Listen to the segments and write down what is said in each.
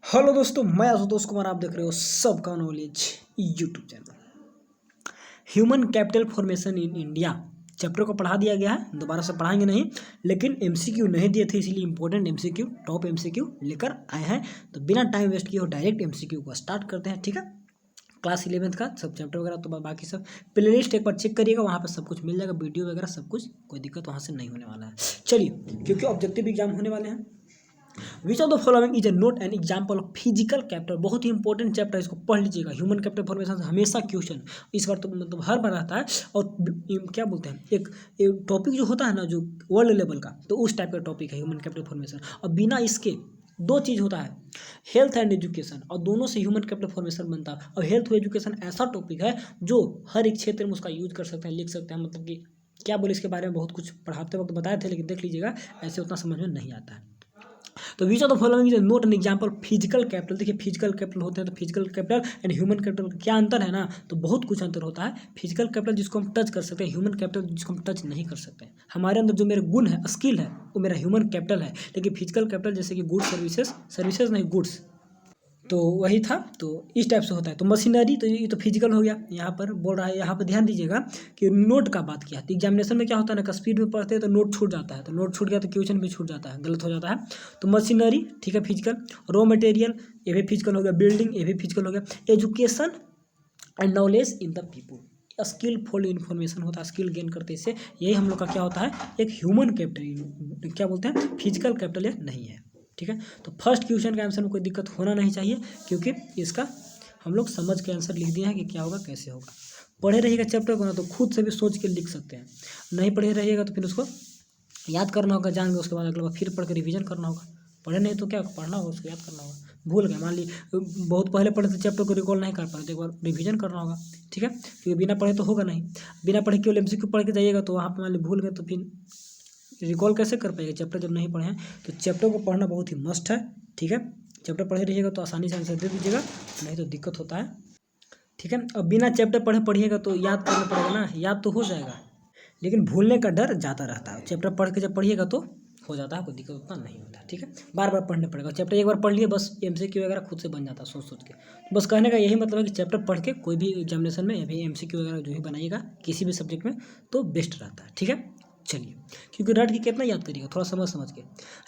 Hello दोस्तों, मैं आशुतोष कुमार। आप देख रहे हो सबका knowledge YouTube channel. Human capital formation in India chapter को पढ़ा दिया गया है। दोबारा से पढ़ाएंगे नहीं, लेकिन एमसीक्यू नहीं दिए थे, इसीलिए इंपॉर्टेंट एमसीक्यू, टॉप एमसीक्यू लेकर आए हैं। तो बिना टाइम वेस्ट किए डायरेक्ट एमसीक्यू को स्टार्ट करते हैं। ठीक है, क्लास 11th का सब चैप्टर वगैरह तो बाकी सब प्लेलिस्ट एक बार चेक करिएगा, वहाँ पर सब कुछ मिल जाएगा, वीडियो वगैरह सब कुछ, कोई दिक्कत वहाँ से नहीं होने वाला है। चलिए, क्योंकि ऑब्जेक्टिव एग्जाम होने वाले हैं। विच of the following is a note an example of physical capital. बहुत ही इंपॉर्टेंट चैप्टर है, इसको पढ़ लीजिएगा। ह्यूमन कैपिटल फॉर्मेशन हमेशा क्वेश्चन इस बार तो मतलब हर बार आता है। और क्या बोलते हैं, एक टॉपिक जो होता है ना, जो वर्ल्ड लेवल का, तो उस टाइप का टॉपिक है ह्यूमन कैपिटल फॉर्मेशन। और बिना इसके दो चीज़ होता है, हेल्थ एंड एजुकेशन, और दोनों से ह्यूमन कैपिटल फॉर्मेशन बनता है। और हेल्थ और एजुकेशन ऐसा टॉपिक है जो हर एक क्षेत्र में उसका यूज कर सकते हैं, लिख सकते हैं। मतलब कि क्या बोले, इसके बारे में बहुत कुछ पढ़ाते वक्त बताए थे, लेकिन देख लीजिएगा, ऐसे उतना समझ में नहीं आता है। तो विच of the following is note an example physical capital. देखिए, फिजिकल कैपिटल होते हैं, तो physical capital and human capital का क्या अंतर है ना, तो बहुत कुछ अंतर होता है। फिजिकल कैपिटल जिसको हम टच कर सकते हैं, ह्यूमन कैपिटल जिसको हम टच नहीं कर सकते। हमारे अंदर जो मेरे गुण है, स्किल है, वो मेरा ह्यूमन कैपिटल है। लेकिन फिजिकल कैपिटल जैसे कि गुड्स, सर्विसेज नहीं, गुड्स, तो वही था। तो इस टाइप से होता है। तो मशीनरी, तो ये तो फिजिकल हो गया। यहाँ पर बोल रहा है, यहाँ पर ध्यान दीजिएगा कि नोट का बात किया। तो एग्जामिनेशन में क्या होता है ना, स्पीड में पढ़ते हैं तो नोट छूट जाता है, तो नोट छूट गया तो क्वेश्चन भी छूट जाता है, गलत हो जाता है। तो मशीनरी, ठीक है, फिजिकल। रॉ मटेरियल, ये भी फिजिकल हो गया। बिल्डिंग, ये भी फिजिकल हो गया। Education and knowledge in the people, skilful information होता है, स्किल गेन करते इससे। यही हम लोग का क्या होता है, एक ह्यूमन कैपिटल, क्या बोलते हैं, फिजिकल कैपिटल ये नहीं है। ठीक है, तो फर्स्ट क्वेश्चन के आंसर में कोई दिक्कत होना नहीं चाहिए, क्योंकि इसका हम लोग समझ के आंसर लिख दिए हैं कि क्या होगा, कैसे होगा। पढ़े रहिएगा चैप्टर को ना, तो खुद से भी सोच के लिख सकते हैं। नहीं पढ़े रहिएगा तो फिर उसको याद करना होगा, जान के उसके बाद अगले बार फिर पढ़ के रिविजन करना होगा। पढ़े नहीं तो क्या पढ़ना होगा, उसको याद करना होगा। भूल गए, मान ली बहुत पहले पढ़े तो चैप्टर को रिकॉल नहीं कर पा रहे, तो एक बार रिवीजन करना होगा। ठीक है, क्योंकि बिना पढ़े तो होगा नहीं। बिना पढ़े केवल एमसीक्यू पढ़ के जाइएगा तो वहाँ पर मान ली भूल गए, तो फिर रिकॉल कैसे कर पाएगा चैप्टर जब नहीं पढ़े हैं। तो चैप्टर को पढ़ना बहुत ही मस्ट है। ठीक है, चैप्टर पढ़े रहिएगा तो आसानी से आंसर दे दीजिएगा, नहीं तो दिक्कत होता है। ठीक है, अब बिना चैप्टर पढ़े पढ़िएगा तो याद करना पड़ेगा ना, याद तो हो जाएगा, लेकिन भूलने का डर ज़्यादा रहता है। चैप्टर पढ़ के जब पढ़िएगा तो हो जाता है, कोई दिक्कत उतना नहीं होता। ठीक है, बार बार पढ़ने पड़ेगा। चैप्टर एक बार पढ़ लिए बस, एमसीक्यू वगैरह खुद से बन जाता है सोच सोच के। बस कहने का यही मतलब है कि चैप्टर पढ़ के कोई भी एग्जामिनेशन में या फिर एमसीक्यू वगैरह जो भी बनाइएगा किसी भी सब्जेक्ट में, तो बेस्ट रहता है। ठीक है, चलिए, क्योंकि रट के कितना याद करिएगा, थोड़ा समझ समझ के।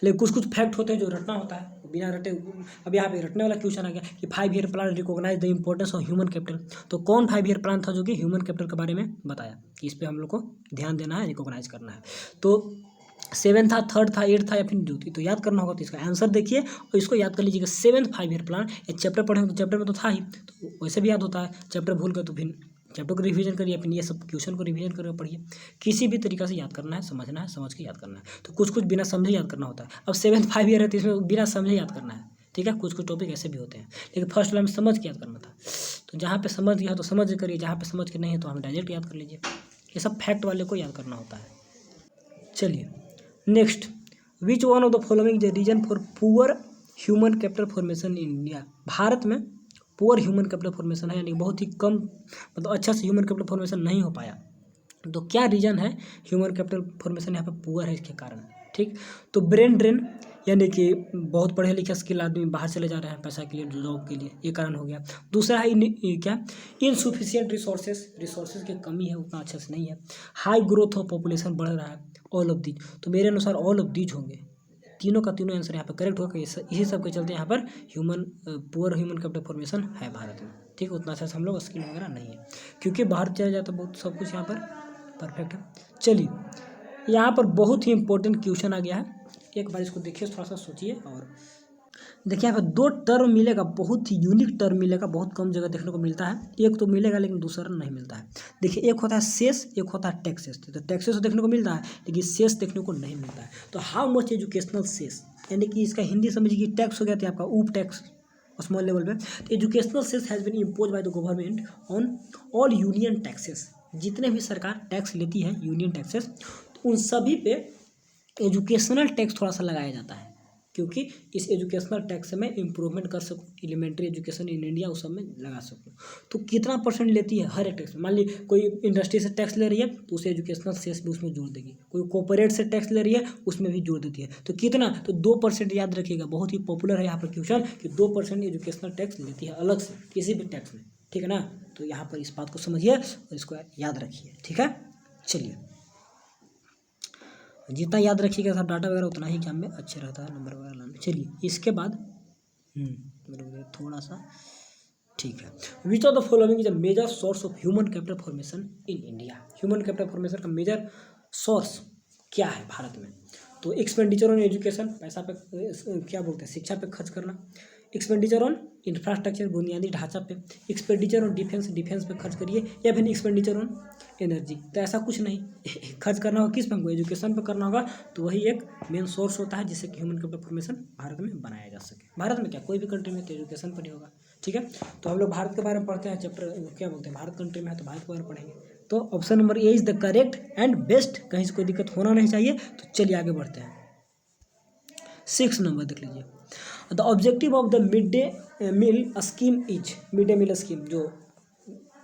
लेकिन कुछ कुछ फैक्ट होते हैं जो रटना होता है, बिना रटे। अब यहाँ पे रटने वाला क्वेश्चन आ गया कि 5 year plan recognise the importance of human capital. तो कौन 5 ईयर प्लान था जो कि ह्यूमन कैपिटल के बारे में बताया कि इस पर हम लोग को ध्यान देना है, रिकॉग्नाइज करना है। तो 7 था, 3rd था, 8 था या फिर 2 थी, तो याद करना होगा। तो इसका आंसर देखिए और इसको याद कर लीजिएगा। 7th 5 ईयर प्लान, ये चैप्टर पढ़े तो चैप्टर में तो था ही, तो वैसे भी याद होता है। चैप्टर भूल गए तो फिर चैप्टर को रिवीजन करिए, फिर ये सब क्वेश्चन को रिवीजन करके पढ़िए। किसी भी तरीका से याद करना है, समझना है, समझ के याद करना है। तो कुछ कुछ बिना समझे याद करना होता है। अब 7th 5 ईयर है तो इसमें बिना समझे याद करना है। ठीक है, कुछ कुछ टॉपिक ऐसे भी होते हैं, लेकिन फर्स्ट वाला में समझ के याद करना था। तो जहाँ पे समझ गया तो समझ करिए, जहाँ पे समझ के नहीं है तो हम डायरेक्ट याद कर लीजिए। ये सब फैक्ट वाले को याद करना होता है। चलिए next, which one of the following is reason for poor human capital formation in India. Bharat में पुअर ह्यूमन कैपिटल फॉर्मेशन है, यानी बहुत ही कम, मतलब अच्छा से ह्यूमन कैपिटल फॉर्मेशन नहीं हो पाया। तो क्या रीजन है ह्यूमन कैपिटल फॉर्मेशन यहाँ पे पुअर है इसके कारण। ठीक, तो ब्रेन ड्रेन, यानी कि बहुत पढ़े लिखे स्किल आदमी बाहर चले जा रहे हैं पैसा के लिए, जॉब के लिए, ये कारण हो गया। दूसरा है क्या, इनसुफिशियंट रिसोर्सेज की कमी है, उतना अच्छे से नहीं है। हाई ग्रोथ ऑफ पॉपुलेशन बढ़ रहा है, ऑल ऑफ दीज। तो मेरे अनुसार ऑल ऑफ दीज होंगे, तीनों का तीनों आंसर यहाँ पर करेक्ट होगा। इसी सब के चलते यहाँ पर पुअर ह्यूमन कैपिटल फॉर्मेशन है भारत में। ठीक, उतना अच्छा से हम लोग स्किल वगैरह नहीं है, क्योंकि बाहर चले जाए तो बहुत सब कुछ यहाँ पर परफेक्ट है। चलिए, यहाँ पर बहुत ही इंपॉर्टेंट क्वेश्चन आ गया है, एक बार इसको देखिए, थोड़ा सा सोचिए। और देखिए, यहाँ पर 2 टर्म मिलेगा, बहुत ही यूनिक टर्म मिलेगा, बहुत कम जगह देखने को मिलता है। एक तो मिलेगा लेकिन दूसरा नहीं मिलता है। देखिए, एक होता है सेस, एक होता है टैक्सेस। तो टैक्सेस तो देखने को मिलता है, लेकिन सेस देखने को नहीं मिलता है। तो हाउ मच एजुकेशनल सेस, यानी कि इसका हिंदी समझिए कि टैक्स हो गया था आपका ऊप टैक्स स्मॉल लेवल पे। तो educational cess has been impose by the government on all union taxes. जितने भी सरकार टैक्स लेती है, यूनियन टैक्सेस, तो उन सभी पे एजुकेशनल टैक्स थोड़ा सा लगाया जाता है। क्योंकि इस एजुकेशनल टैक्स में इम्प्रूवमेंट कर सकूँ, एलिमेंट्री एजुकेशन इन इंडिया उस सब में लगा सकूँ। तो कितना परसेंट लेती है हर एक टैक्स में? मान ली कोई इंडस्ट्री से टैक्स ले रही है तो उसे एजुकेशनल सेस भी उसमें जोड़ देगी, कोई कॉर्पोरेट से टैक्स ले रही है उसमें भी जोड़ देती है। तो कितना? तो 2% याद रखिएगा, बहुत ही पॉपुलर है यहाँ पर क्वेश्चन कि 2% एजुकेशनल टैक्स लेती है अलग से किसी भी टैक्स में, ठीक है ना। तो यहाँ पर इस बात को समझिए और इसको याद रखिए, ठीक है। चलिए, जितना याद रखिएगा सब डाटा वगैरह उतना ही एग्जाम में अच्छे रहता है, नंबर वगैरह लाने। चलिए इसके बाद मेरे थोड़ा सा, ठीक है। Which of the following is a major source of human capital formation in India? Human capital formation का मेजर सोर्स क्या है भारत में? तो एक्सपेंडिचर ऑन एजुकेशन, पैसा पे क्या बोलते हैं, शिक्षा पे खर्च करना। एक्सपेंडिचर ऑन इंफ्रास्ट्रक्चर, बुनियादी ढांचा पे। एक्सपेंडिचर ऑन डिफेंस, डिफेंस पे खर्च करिए। या फिर एक्सपेंडिचर ऑन एनर्जी। तो ऐसा कुछ नहीं, खर्च करना होगा किस पे? हमको एजुकेशन पे करना होगा। तो वही एक मेन सोर्स होता है जिससे कि ह्यूमन कैपिटल फॉर्मेशन भारत में बनाया जा सके। भारत में क्या, कोई भी कंट्री में तो एजुकेशन पर ही होगा, ठीक है। तो हम लोग भारत के बारे में पढ़ते हैं, चैप्टर क्या बोलते हैं, भारत कंट्री में है तो भारत के बारे में पढ़ेंगे। तो option number A is the correct and best, कहीं से कोई दिक्कत होना नहीं चाहिए। तो चलिए आगे बढ़ते हैं। 6 नंबर देख लीजिए। The objective of the mid day meal scheme is, mid day meal scheme जो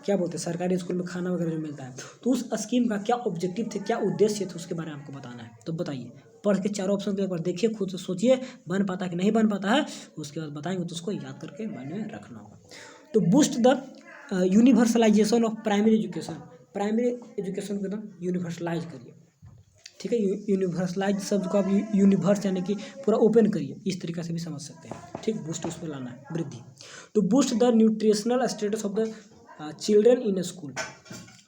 क्या बोलते हैं सरकारी स्कूल में खाना वगैरह जो मिलता है, तो उस स्कीम का क्या ऑब्जेक्टिव थे, क्या उद्देश्य थे, उसके बारे में आपको बताना है। तो बताइए, पढ़ के चारों ऑप्शन को एक बार देखिए, खुद से सोचिए बन पाता है कि नहीं बन पाता है, उसके बाद बताएंगे तो उसको याद करके माइंड में रखना होगा। तो boost the universalization of primary education, primary education को एकदम यूनिवर्सलाइज करिए, ठीक है। यूनिवर्सलाइज शब्द को आप यूनिवर्स यानी कि पूरा ओपन करिए, इस तरीके से भी समझ सकते हैं, ठीक। बूस्ट उसमें लाना है, वृद्धि। तो boost the nutritional status of the children in school,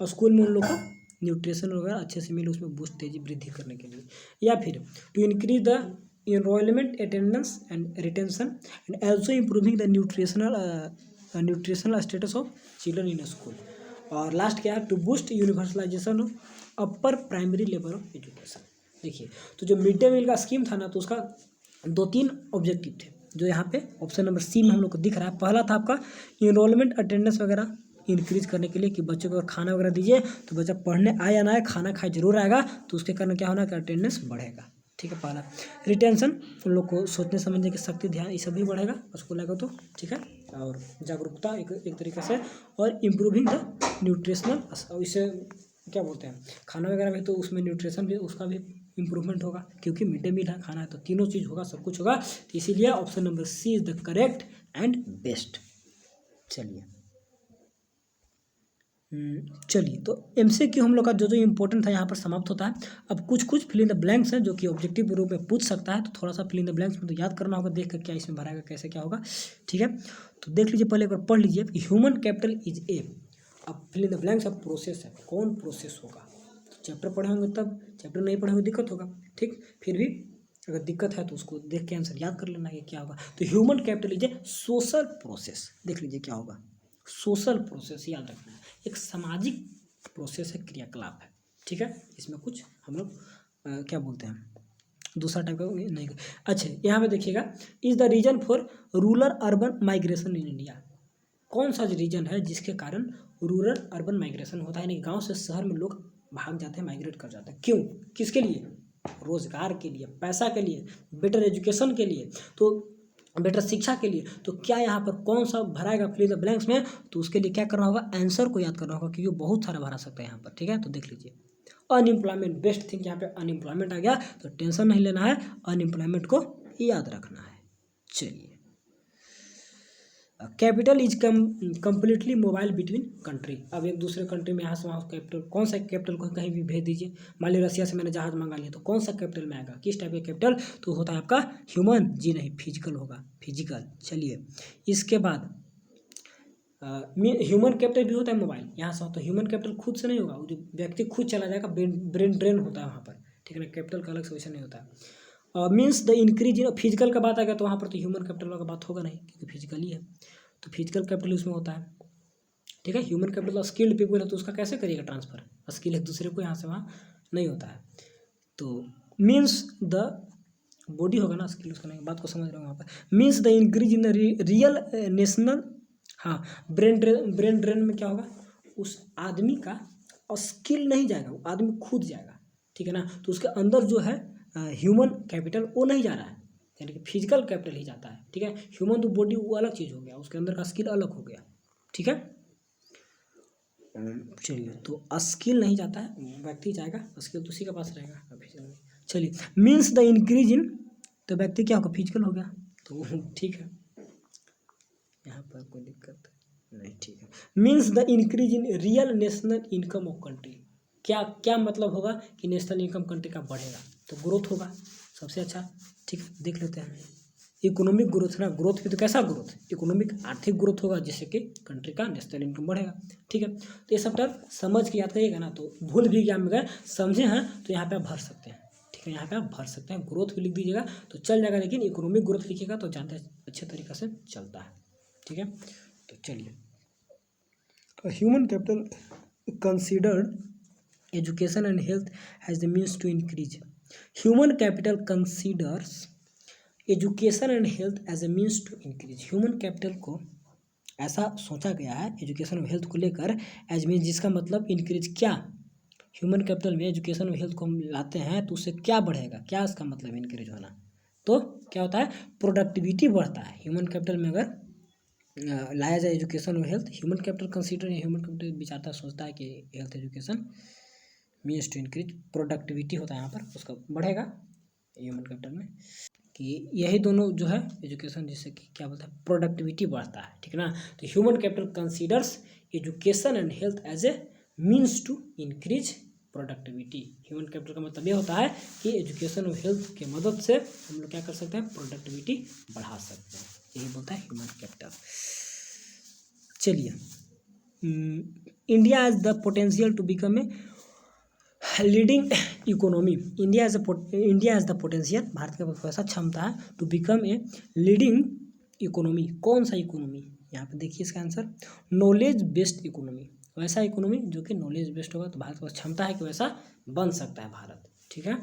और स्कूल में उन लोग को न्यूट्रिशन वगैरह अच्छे से मिले, उसमें बूस्ट तेजी वृद्धि करने के लिए। या फिर to increase the enrolment, attendance and retention and also improving the nutritional status of children in school. और लास्ट क्या है, to boost universalisation of upper primary level of education. देखिए, तो जो मिड डे मील का स्कीम था ना, तो उसका 2-3 ऑब्जेक्टिव थे जो यहाँ पे ऑप्शन नंबर सी में हम लोग को दिख रहा है। पहला था आपका इनरोलमेंट, अटेंडेंस वगैरह इंक्रीज करने के लिए कि बच्चों को खाना वगैरह दीजिए तो बच्चा पढ़ने आए या ना आए, खाना खाए जरूर आएगा, तो उसके कारण क्या होना कि अटेंडेंस बढ़ेगा, ठीक है। पहला रिटेंशन, उन लोग को सोचने समझने की शक्ति, ध्यान, ये सब भी बढ़ेगा स्कूल आएगा तो, ठीक है। और जागरूकता एक तरीके से, और इम्प्रूविंग द न्यूट्रिशनल, इसे क्या बोलते हैं खाना वगैरह भी, तो उसमें न्यूट्रिशन भी उसका भी इम्प्रूवमेंट होगा, क्योंकि मिड डे मील है, खाना है, तो तीनों चीज़ होगा, सब कुछ होगा। तो इसीलिए option number C is the correct and best. चलिए तो MCQ हम लोग का जो जो इम्पोर्टेंट था यहाँ पर समाप्त होता है। अब कुछ फिल इन द ब्लैंक्स हैं जो कि ऑब्जेक्टिव रूप में पूछ सकता है, तो थोड़ा सा फिल इन द ब्लैंक्स में तो याद करना होगा, देख कर क्या इसमें भराएगा, कैसे क्या होगा, ठीक है। तो देख लीजिए, पहले एक बार पढ़ लीजिए कि ह्यूमन कैपिटल इज ए, अब फिल इन द ब्लैंक्स अब प्रोसेस है, कौन प्रोसेस होगा। तो चैप्टर पढ़े होंगे तब, चैप्टर नहीं पढ़े होंगे दिक्कत होगा, ठीक। फिर भी अगर दिक्कत है तो उसको देख के आंसर याद कर लेना है क्या होगा। तो human capital is A social process, देख लीजिए क्या होगा, सोशल प्रोसेस याद रखना है, एक सामाजिक प्रोसेस है, क्रियाकलाप है, ठीक है। इसमें कुछ हम लोग क्या बोलते हैं दूसरा टाइप का नहीं। अच्छा, यहाँ पे देखिएगा, is the reason for rural urban migration in India, कौन सा रीजन है जिसके कारण रूरल अर्बन माइग्रेशन होता है, यानी गांव से शहर में लोग भाग जाते हैं, माइग्रेट कर जाते हैं, क्यों, किसके लिए, रोजगार के लिए, पैसा के लिए, बेटर एजुकेशन के लिए, तो बेटर शिक्षा के लिए। तो क्या यहाँ पर कौन सा भराएगा फिल इन द ब्लैंक्स में, तो उसके लिए क्या करना होगा, आंसर को याद करना होगा, क्योंकि बहुत सारा भरा सकता है यहाँ पर, ठीक है। तो देख लीजिए, अनएम्प्लॉयमेंट, बेस्ट थिंग यहाँ पे अनएम्प्लॉयमेंट आ गया, तो टेंशन नहीं लेना है, अनएम्प्लॉयमेंट को याद रखना है। चलिए, capital is completely mobile between country, अब एक दूसरे कंट्री में यहाँ से वहाँ कैपिटल, कौन सा कैपिटल को कहीं भी भेज दीजिए, मान लीजिए रसिया से मैंने जहाज मंगा लिया, तो कौन सा कैपिटल में आएगा, किस टाइप का कैपिटल, तो होता है आपका ह्यूमन, जी नहीं, फिजिकल होगा, फिजिकल। चलिए, इसके बाद ह्यूमन कैपिटल भी होता है मोबाइल, यहाँ से तो ह्यूमन कैपिटल खुद से नहीं होगा, वो जो व्यक्ति खुद चला जाएगा, ब्रेन ड्रेन होता है वहाँ पर, ठीक है ना, कैपिटल का अलग से वैसा नहीं होता है। Means the increase in physical का बात आ गया, तो वहाँ पर तो ह्यूमन कैपिटल का बात होगा नहीं, क्योंकि फिजिकल ही है, तो फिजिकल कैपिटल उसमें होता है, ठीक है। ह्यूमन कैपिटल स्किल्ड पीपल है, तो उसका कैसे करिएगा ट्रांसफर, स्किल एक दूसरे को यहाँ से वहाँ नहीं होता है। तो मीन्स द बॉडी होगा ना, स्किल उसका नहीं, बात को समझ रहे हो वहाँ पर। Means the increase in the real national, हाँ, ब्रेन ड्रेन में क्या होगा, उस आदमी का स्किल नहीं जाएगा, वो आदमी खुद जाएगा, ठीक है ना। तो उसके अंदर जो है ह्यूमन कैपिटल वो नहीं जा रहा है, यानी कि फिजिकल कैपिटल ही जाता है, ठीक है। ह्यूमन तो बॉडी वो अलग चीज़ हो गया, उसके अंदर का स्किल अलग हो गया, ठीक है। चलिए, तो स्किल नहीं जाता है, व्यक्ति जाएगा, स्किल तो उसी के पास रहेगा अभी। चलिए, मीन्स द इंक्रीज इन, तो व्यक्ति क्या होगा, फिजिकल हो गया, तो ठीक है, यहाँ पर कोई दिक्कत नहीं, ठीक है। Means the increase in real national income of country, क्या क्या मतलब होगा कि नेशनल इनकम कंट्री का बढ़ेगा, तो ग्रोथ होगा, सबसे अच्छा, ठीक है। देख लेते हैं, इकोनॉमिक ग्रोथ ना, ग्रोथ भी तो कैसा ग्रोथ, इकोनॉमिक आर्थिक ग्रोथ होगा, जिससे कि कंट्री का नेशनल इनकम बढ़ेगा, ठीक है। तो ये सब टर्म समझ के याद करिएगा ना, तो भूल भी गया मगर समझे हैं तो यहाँ पे आप भर सकते हैं, ठीक है। यहाँ पे आप भर सकते हैं, ग्रोथ भी लिख दीजिएगा तो चल जाएगा, लेकिन इकोनॉमिक ग्रोथ लिखिएगा तो ज़्यादा अच्छे तरीके से चलता है, ठीक है। तो चलिए, human capital considered education and health has the means to increase, human capital considers education and health as a means to increase, human capital को ऐसा सोचा गया है एजुकेशन और हेल्थ को लेकर एज मीन्स, जिसका मतलब इंक्रीज, क्या ह्यूमन कैपिटल में एजुकेशन और हेल्थ को हम लाते हैं तो उससे क्या बढ़ेगा, क्या इसका मतलब इंक्रीज होना, तो क्या होता है, प्रोडक्टिविटी बढ़ता है। ह्यूमन कैपिटल में अगर लाया जाए एजुकेशन और health, human capital consider, human capital विचारता सोचता है कि health education means to increase, productivity होता है यहाँ पर, उसका बढ़ेगा ह्यूमन कैपिटल में, कि यही दोनों जो है एजुकेशन, जिससे कि क्या बोलता है, प्रोडक्टिविटी बढ़ता है, ठीक है ना। तो human capital considers education and health as a means to increase productivity, human capital का मतलब ये होता है कि एजुकेशन और हेल्थ के मदद से हम लोग क्या कर सकते हैं, प्रोडक्टिविटी बढ़ा सकते हैं, यही बोलता है ह्यूमन कैपिटल। चलिए, India has the potential to become a leading economy, India has the potential, Bharat के पास ऐसा क्षमता है, to become a leading economy, कौन सा इकोनॉमी, यहाँ पे देखिए इसका आंसर, नॉलेज बेस्ड इकोनॉमी, वैसा इकोनॉमी जो कि नॉलेज बेस्ड होगा, तो भारत के पास क्षमता है कि वैसा बन सकता है भारत, ठीक है।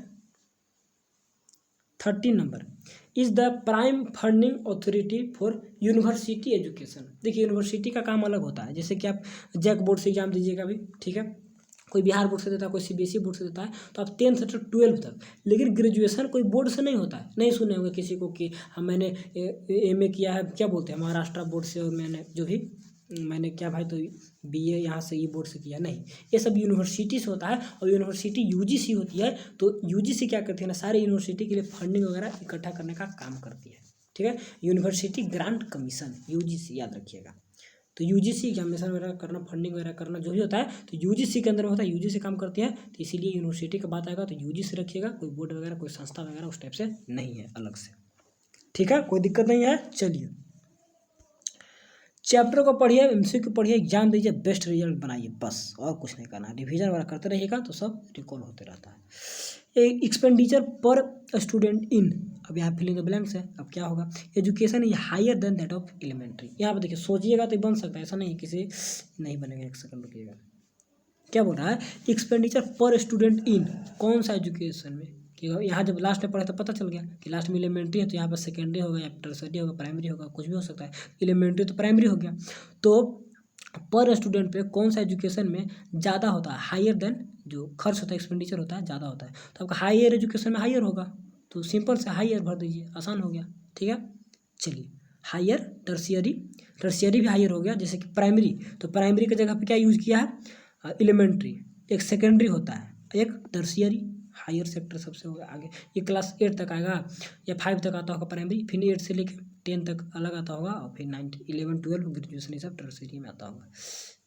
13 number, is the prime funding authority for university education, देखिए यूनिवर्सिटी का काम अलग होता है, जैसे कि आप जैक बोर्ड से एग्जाम दीजिएगा अभी, ठीक है, कोई बिहार बोर्ड से देता है, कोई सीबीएसई बोर्ड से देता है, तो आप 10th से 12th तक, लेकिन ग्रेजुएशन कोई बोर्ड से नहीं होता है, नहीं सुने होंगे किसी को कि हम मैंने एमए किया है, क्या बोलते हैं, महाराष्ट्र बोर्ड से, और मैंने जो भी मैंने क्या भाई तो बीए यहाँ से ये बोर्ड से किया, नहीं, ये सब यूनिवर्सिटी से होता है, और यूनिवर्सिटी यूजीसी होती है, तो यूजीसी क्या करती है ना, सारे यूनिवर्सिटी के लिए फंडिंग वगैरह इकट्ठा करने का काम करती है, ठीक है। यूनिवर्सिटी ग्रांट कमीशन, यूजीसी याद रखिएगा, तो यूजीसी एग्जामिनेशन वगैरह करना, फंडिंग वगैरह करना जो भी होता है, तो यूजीसी के अंदर में होता है, यूजीसी काम करती है, तो इसीलिए यूनिवर्सिटी का बात आएगा तो यूजीसी रखिएगा, कोई बोर्ड वगैरह कोई संस्था वगैरह उस टाइप से नहीं है अलग से, ठीक है, कोई दिक्कत नहीं है। चलिए, चैप्टर को पढ़िए, एमसीक्यू पढ़िए, एग्जाम दीजिए, बेस्ट रिजल्ट बनाइए, बस और कुछ नहीं करना, रिवीजन वगैरह करते रहिएगा तो सब रिकॉल होते रहता है। एक्सपेंडिचर पर स्टूडेंट इन, अब यहाँ फिलिंग द ब्लैंक्स है, अब क्या होगा, education is higher than that of elementary, यहाँ पर देखिए सोचिएगा तो बन सकता है, ऐसा नहीं किसी नहीं बनेगा, एक सेकंड रुकिएगा, क्या बोल रहा है, एक्सपेंडिचर पर स्टूडेंट इन कौन सा एजुकेशन में, कि यहाँ जब लास्ट में पढ़ा तो पता चल गया कि लास्ट में एलिमेंट्री है, तो यहाँ पर सेकेंडरी होगा या टर्सरी होगा, प्राइमरी होगा, कुछ भी हो सकता है, एलिमेंट्री तो प्राइमरी हो गया, तो पर स्टूडेंट पे कौन सा एजुकेशन में ज़्यादा होता है, हायर देन, जो खर्च होता है एक्सपेंडिचर होता है ज़्यादा होता है, तो आपका हायर एजुकेशन में हायर होगा, तो सिंपल से हायर भर दीजिए, आसान हो गया, ठीक है। चलिए, हायर, टर्शियरी, टर्शियरी भी हायर हो गया, जैसे कि प्राइमरी, तो प्राइमरी की जगह पे क्या यूज़ किया है, एलिमेंट्री, एक सेकेंडरी होता है, एक टर्शियरी, हायर सेक्टर सबसे होगा आगे, ये क्लास 8 तक आएगा या 5 तक आता होगा प्राइमरी, फिर 8 से लेकर 10 तक अलग आता होगा, और फिर 9, 11, 12 ग्रेजुएशन ये सब टर्शियरी में आता होगा,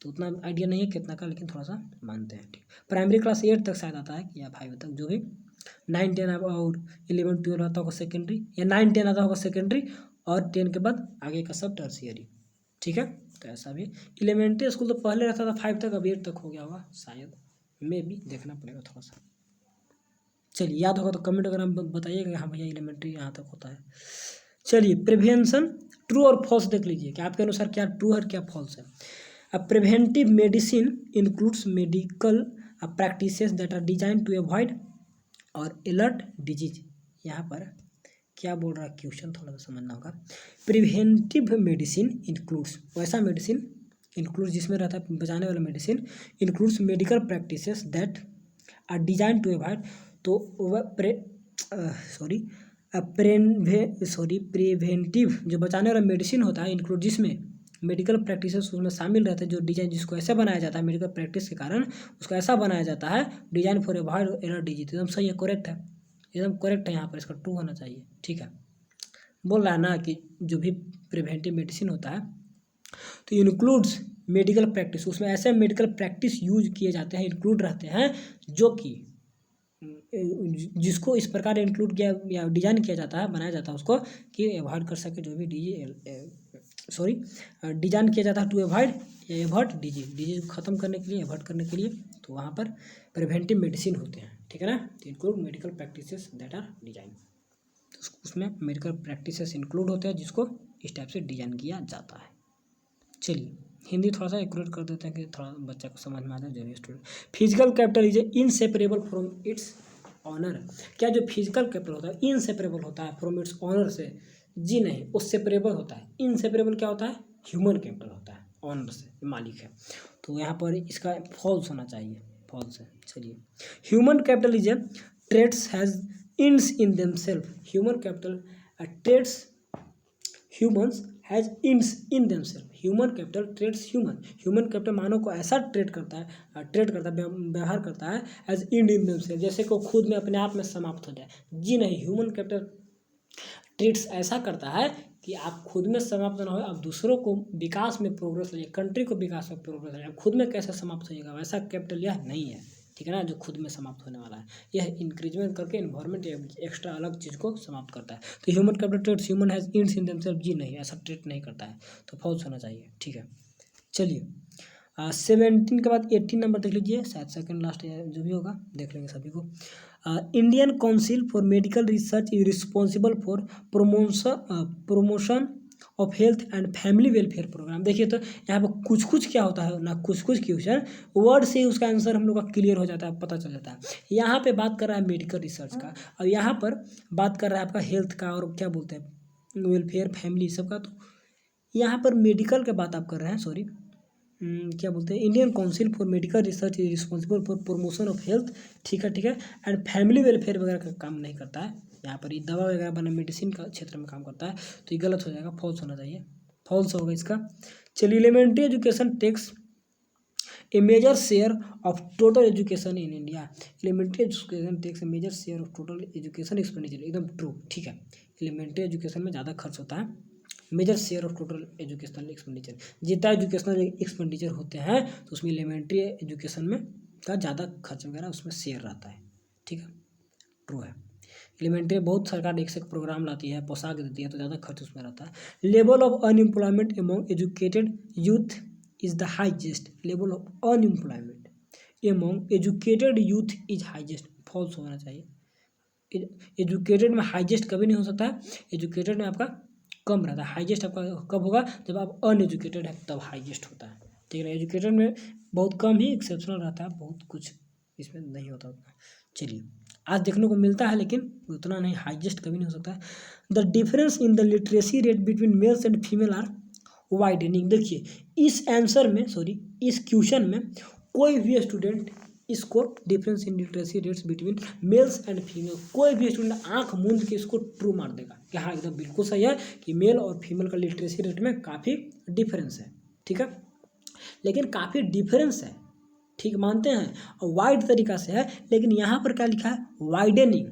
तो उतना आइडिया नहीं है कितना का, लेकिन थोड़ा सा मानते हैं, ठीक। प्राइमरी क्लास 8 तक शायद आता है या 5 तक, जो भी 9, 10 और 11, 12 आता होगा सेकेंडरी, या 9, 10 आता होगा सेकेंडरी, और 10 के बाद आगे का सब टर्शियरी, ठीक है। तो ऐसा भी एलिमेंट्री स्कूल तो पहले रहता था 5 तक, अब 8 तक हो गया होगा शायद, में भी देखना पड़ेगा थोड़ा सा। चलिए, याद होगा तो कमेंट अगर हम बताइएगा, हाँ भैया एलिमेंट्री यहाँ तक होता है। चलिए, प्रिवेंशन, ट्रू और फॉल्स देख लीजिए कि आपके अनुसार क्या ट्रू है क्या फॉल्स है। अब preventive medicine includes medical practices that are design to avoid or alert disease, यहाँ पर क्या बोल रहा है क्वेश्चन थोड़ा सा समझना होगा। प्रिवेंटिव मेडिसिन इंक्लूड्स, वैसा मेडिसिन इंक्लूड्स जिसमें रहता है बचाने वाला medicine, includes medical practices that are design to avoid, तो वह प्रिवेंटिव जो बचाने वाला मेडिसिन होता है इंक्लूड, जिसमें मेडिकल प्रैक्टिसेस उसमें शामिल रहते हैं, जो डिजाइन जिसको ऐसे बनाया जाता है मेडिकल प्रैक्टिस के कारण उसको ऐसा बनाया जाता है, design for avoid error disease. एकदम सही है, करेक्ट है, एकदम करेक्ट है, यहाँ पर इसका ट्रू होना चाहिए। ठीक है, बोल रहा है ना कि जो भी प्रिवेंटिव मेडिसिन होता है तो इंक्लूड्स मेडिकल प्रैक्टिस, उसमें ऐसे मेडिकल प्रैक्टिस यूज किए जाते हैं, इंक्लूड रहते हैं, जो कि जिसको इस प्रकार इंक्लूड किया या डिजाइन किया जाता है, बनाया जाता है उसको कि अवॉइड कर सके जो भी डिजाइन किया जाता है टू अवॉइड या एवर्ट डिजीज को ख़त्म करने के लिए, एवर्ट करने के लिए, तो वहाँ पर प्रिवेंटिव मेडिसिन होते हैं। ठीक है ना, तो include medical practices that are design, उसमें मेडिकल प्रैक्टिसेस इंक्लूड होते हैं जिसको इस टाइप से डिजाइन किया जाता है। चलिए हिंदी थोड़ा सा एक्यूरेट कर देते हैं कि थोड़ा बच्चा को समझ में आ जाए, जो भी student. Physical capital is inseparable from its owner. क्या जो फिजिकल कैपिटल होता है इनसेपरेबल होता है फ्रॉम इट्स ऑनर से? जी नहीं, वो सेपरेबल होता है। इनसेपरेबल क्या होता है? ह्यूमन कैपिटल होता है, ऑनर से, मालिक है। तो यहाँ पर इसका फॉल्स होना चाहिए, फॉल्स है। चलिए, human capital is a traits has इंस in themself. Human capital traits humans has इंस in themself. Human capital trades human capital मानव को ऐसा ट्रेड करता है, व्यवहार करता है एज इन देमसेल्फ, जैसे कि वो खुद में अपने आप में समाप्त हो जाए। जी नहीं, ह्यूमन कैपिटल ट्रेड्स ऐसा करता है कि आप खुद में समाप्त ना हो, आप दूसरों को विकास में प्रोग्रेस लाइए, कंट्री को विकास में प्रोग्रेस लाइए। खुद में कैसे समाप्त होइएगा, वैसा कैपिटल यह नहीं है। ठीक है ना, जो खुद में समाप्त होने वाला है, यह इंक्रीजमेंट करके इन्वायरमेंट एक्स्ट्रा अलग चीज़ को समाप्त करता है। तो human capital trades human has इंस इन देमसेल्फ, जी नहीं, ऐसा ट्रेड नहीं करता है, तो फॉल्स होना चाहिए। ठीक है, चलिए 17 के बाद 18 नंबर देख लीजिए, शायद सेकंड लास्ट जो भी होगा देख लेंगे सभी को। Indian Council for Medical Research is responsible for promotion of health and family welfare programme. देखिए तो यहाँ पर कुछ कुछ क्या होता है ना, कुछ कुछ क्वेश्चन वर्ड से ही उसका आंसर हम लोग का क्लियर हो जाता है, पता चल जाता है। यहाँ पे बात कर रहा है मेडिकल रिसर्च का, और यहाँ पर बात कर रहा है आपका हेल्थ का, और क्या बोलते हैं वेलफेयर फैमिली सब का। तो यहाँ पर मेडिकल के बात आप कर रहे हैं, सॉरी क्या बोलते हैं, Indian Council for Medical Research is responsible for promotion of health. ठीक है, ठीक है, एंड फैमिली वेलफेयर वगैरह का काम नहीं करता है। यहाँ पर ये दवा वगैरह बना मेडिसिन का क्षेत्र में काम करता है, तो ये गलत हो जाएगा, फॉल्स होना चाहिए, फॉल्स होगा इसका। चलिए, elementary education takes a major share of total education in India. Elementary education takes a major share of total education expenditure, एकदम ट्रू। ठीक है, एलिमेंट्री एजुकेशन में ज़्यादा खर्च होता है, major share of total educational expenditure, जितना एजुकेशनल एक्सपेंडिचर होते हैं तो उसमें एलिमेंट्री एजुकेशन में का ज़्यादा खर्च वगैरह उसमें शेयर रहता है। ठीक है, ट्रू है। एलिमेंट्री बहुत सरकार एक से एक प्रोग्राम लाती है, पोशाक देती है, तो ज़्यादा खर्च उसमें रहता है। Level of unemployment among educated youth is the highest. Level of unemployment among educated youth is highest, false होना चाहिए। एजुकेटेड में हाइजेस्ट कभी नहीं हो सकता है, एजुकेटेड में आपका कम रहता है। हाईएस्ट आपका कब होगा, जब आप अनएजुकेटेड है तब हाईएस्ट होता है। ठीक है, एजुकेटेड में बहुत कम ही एक्सेप्शनल रहता है, बहुत कुछ इसमें नहीं होता उतना। चलिए, आज देखने को मिलता है लेकिन उतना नहीं, हाईएस्ट कभी नहीं हो सकता है। The difference in the literacy rate between males and female are widening. देखिए इस आंसर में, सॉरी इस क्वेश्चन में कोई भी स्टूडेंट इसको difference in literacy rates between males and female, कोई भी स्टूडेंट आंख मूंद के इसको ट्रू मार देगा कि हाँ एकदम बिल्कुल सही है कि मेल और फीमेल का लिटरेसी रेट में काफ़ी डिफरेंस है। ठीक है, लेकिन काफ़ी डिफरेंस है, ठीक मानते हैं, और वाइड तरीका से है, लेकिन यहाँ पर क्या लिखा है, वाइडनिंग,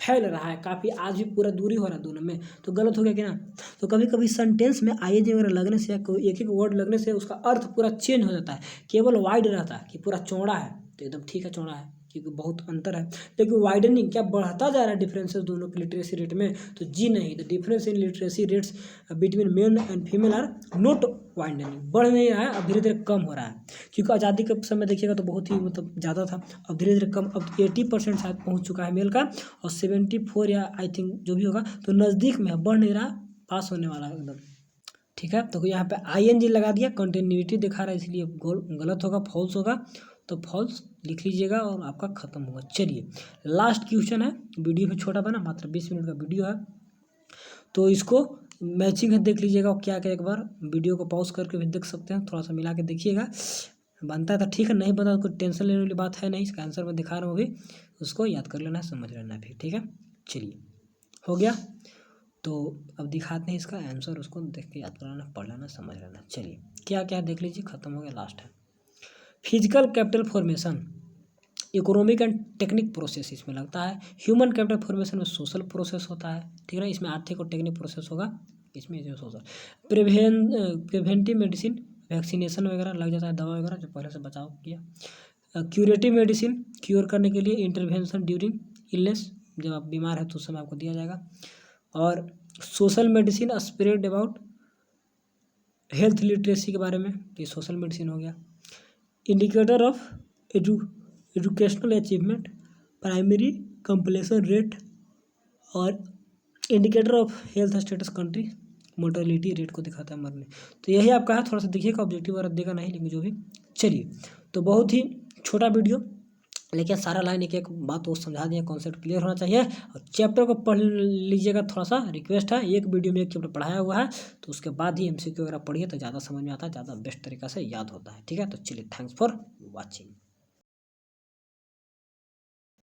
फैल रहा है काफ़ी, आज भी पूरा दूरी हो रहा है दोनों में, तो गलत हो गया कि ना। तो कभी कभी सेंटेंस में आईएनजी वगैरह लगने से, एक एक वर्ड लगने से उसका अर्थ पूरा चेंज हो जाता है। केवल वाइड रहता है कि पूरा चौड़ा है, तो एकदम ठीक है, चौड़ा है क्योंकि बहुत अंतर है। लेकिन वाइडनिंग क्या बढ़ता जा रहा है डिफरेंसेस दोनों के लिटरेसी रेट में, तो जी नहीं, the difference in literacy rates between male and female are not widening, बढ़ नहीं रहा है, अब धीरे धीरे कम हो रहा है। क्योंकि आज़ादी के समय देखिएगा तो बहुत ही मतलब ज़्यादा था, अब धीरे धीरे कम, अब 80% शायद पहुँच चुका है मेल का, और 74 या आई थिंक जो भी होगा, तो नज़दीक में बढ़ नहीं रहा, पास होने वाला है एकदम। ठीक है, तो यहाँ पे आईएनजी लगा दिया, कंटिन्यूटी दिखा रहा है, इसलिए गलत होगा, फॉल्स होगा, तो फॉल्स लिख लीजिएगा और आपका खत्म होगा। चलिए, लास्ट क्वेश्चन है, वीडियो भी छोटा बना, मात्र 20 मिनट का वीडियो है, तो इसको मैचिंग है देख लीजिएगा क्या क्या, एक बार वीडियो को पॉज करके भी देख सकते हैं, थोड़ा सा मिला के देखिएगा, बनता है तो ठीक है, नहीं बनता तो कोई टेंशन लेने वाली बात है नहीं, इसका आंसर मैं दिखा रहा हूँ अभी, उसको याद कर लेना है, समझ लेना है फिर। ठीक है, चलिए हो गया। तो अब दिखाते हैं इसका आंसर, उसको देख के याद कराना, पढ़ लेना, समझ लेना। चलिए क्या क्या देख लीजिए, खत्म हो गया, लास्ट है। Physical capital formation, economic and technique process इसमें लगता है। ह्यूमन कैपिटल फॉर्मेशन में सोशल प्रोसेस होता है, ठीक है ना, इसमें आर्थिक और टेक्निक प्रोसेस होगा, इसमें जो सोशल। प्रिवेंटिव मेडिसिन, वैक्सीनेशन वगैरह लग जाता है, दवा वगैरह जो पहले से बचाव किया। क्यूरेटिव मेडिसिन, क्योर करने के लिए। इंटरवेंशन ड्यूरिंग इलनेस, जब आप बीमार है तो उस समय आपको दिया जाएगा। और social medicine, spread about health literacy के बारे में, ये सोशल मेडिसिन हो गया। Indicator of educational achievement, primary completion rate, और indicator of health status country, mortality rate को दिखाता है मरने। तो यही आपका है, थोड़ा सा देखिएगा, ऑब्जेक्टिव वगैरह देगा नहीं, लेकिन जो भी। चलिए, तो बहुत ही छोटा वीडियो, लेकिन सारा लाइन एक एक बात वो समझा दिया, कॉन्सेप्ट क्लियर होना चाहिए। और चैप्टर को पढ़ लीजिएगा, थोड़ा सा रिक्वेस्ट है, एक वीडियो में एक चैप्टर पढ़ाया हुआ है, तो उसके बाद ही MCQ वगैरह पढ़िए, तो ज़्यादा समझ में आता है, ज़्यादा बेस्ट तरीका से याद होता है, ठीक है। तो चलिए, थैंक्स फॉर वॉचिंग।